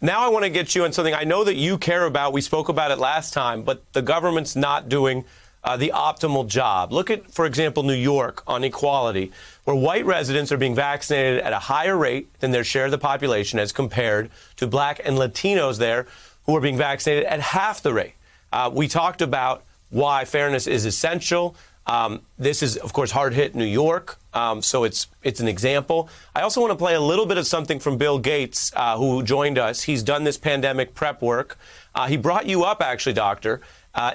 Now I want to get you on something I know that you care about. We spoke about it last time, but the government's not doing the optimal job. Look at, for example, New York on equality, where white residents are being vaccinated at a higher rate than their share of the population as compared to black and Latinos there who are being vaccinated at half the rate. We talked about why fairness is essential. This is, of course, hard hit New York, so it's an example. I also want to play a little bit of something from Bill Gates, who joined us. He's done this pandemic prep work. He brought you up, actually, Doctor,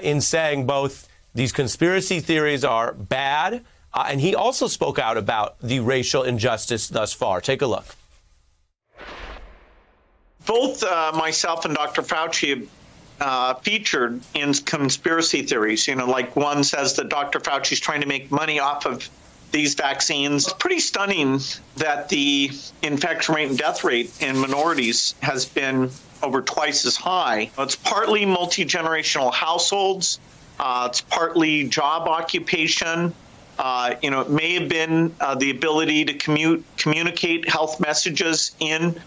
in saying both these conspiracy theories are bad, and he also spoke out about the racial injustice thus far. Take a look. Both myself and Dr. Fauci featured in conspiracy theories. You know, like one says that Dr. Fauci is trying to make money off of these vaccines. It's pretty stunning that the infection rate and death rate in minorities has been over twice as high. It's partly multi-generational households. It's partly job occupation. It may have been the ability to communicate health messages in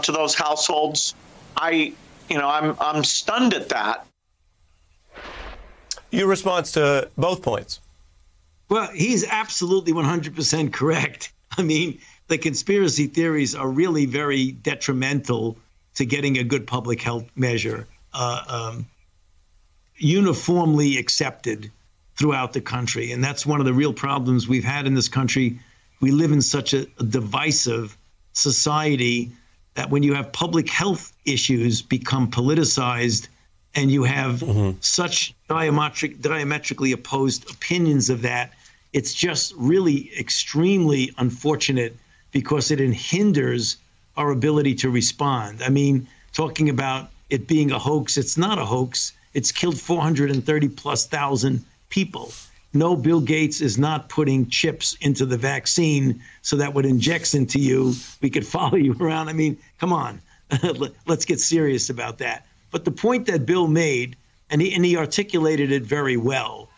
to those households. I'm stunned at that. Your response to both points? Well, he's absolutely 100% correct. I mean, the conspiracy theories are really very detrimental to getting a good public health measure uniformly accepted throughout the country. And that's one of the real problems we've had in this country. We live in such a divisive society that when you have public health issues become politicized and you have such diametrically opposed opinions of that, it's just really extremely unfortunate because it hinders our ability to respond. I mean, talking about it being a hoax, it's not a hoax. It's killed 430,000+ people. No, Bill Gates is not putting chips into the vaccine so that when it injects into you, we could follow you around. I mean, come on, let's get serious about that. But the point that Bill made, and he articulated it very well,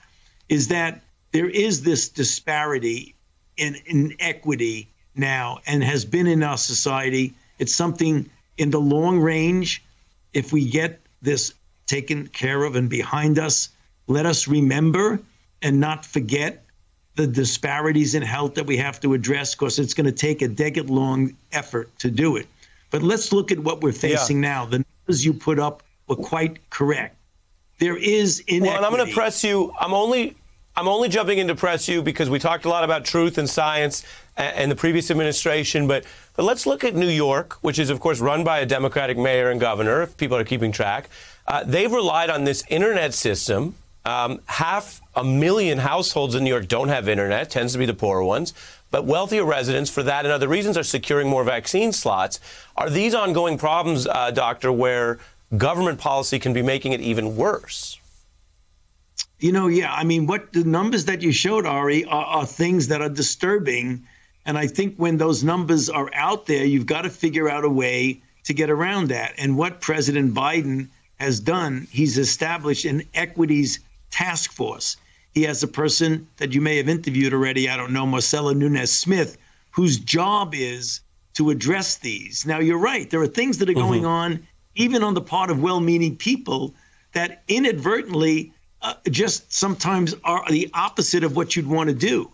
is that there is this disparity in inequity now and has been in our society. It's something in the long range. If we get this taken care of and behind us, let us remember and not forget the disparities in health that we have to address, because it's going to take a decade-long effort to do it. But let's look at what we're facing now. The numbers you put up were quite correct. There is inequity. Well, and I'm going to press you. I'm only jumping in to press you because we talked a lot about truth and science and the previous administration. But let's look at New York, which is, of course, run by a Democratic mayor and governor, if people are keeping track. They've relied on this internet system. 500,000 households in New York don't have internet, tends to be the poorer ones. But wealthier residents, for that and other reasons, are securing more vaccine slots. Are these ongoing problems, Doctor, where government policy can be making it even worse? Yeah, I mean, what the numbers that you showed, Ari, are things that are disturbing. And I think when those numbers are out there, you've got to figure out a way to get around that. And what President Biden has done, he's established an equities task force. He has a person that you may have interviewed already, I don't know, Marcella Nunes-Smith, whose job is to address these. Now, you're right. There are things that are going on, even on the part of well-meaning people, that inadvertently just sometimes are the opposite of what you'd want to do.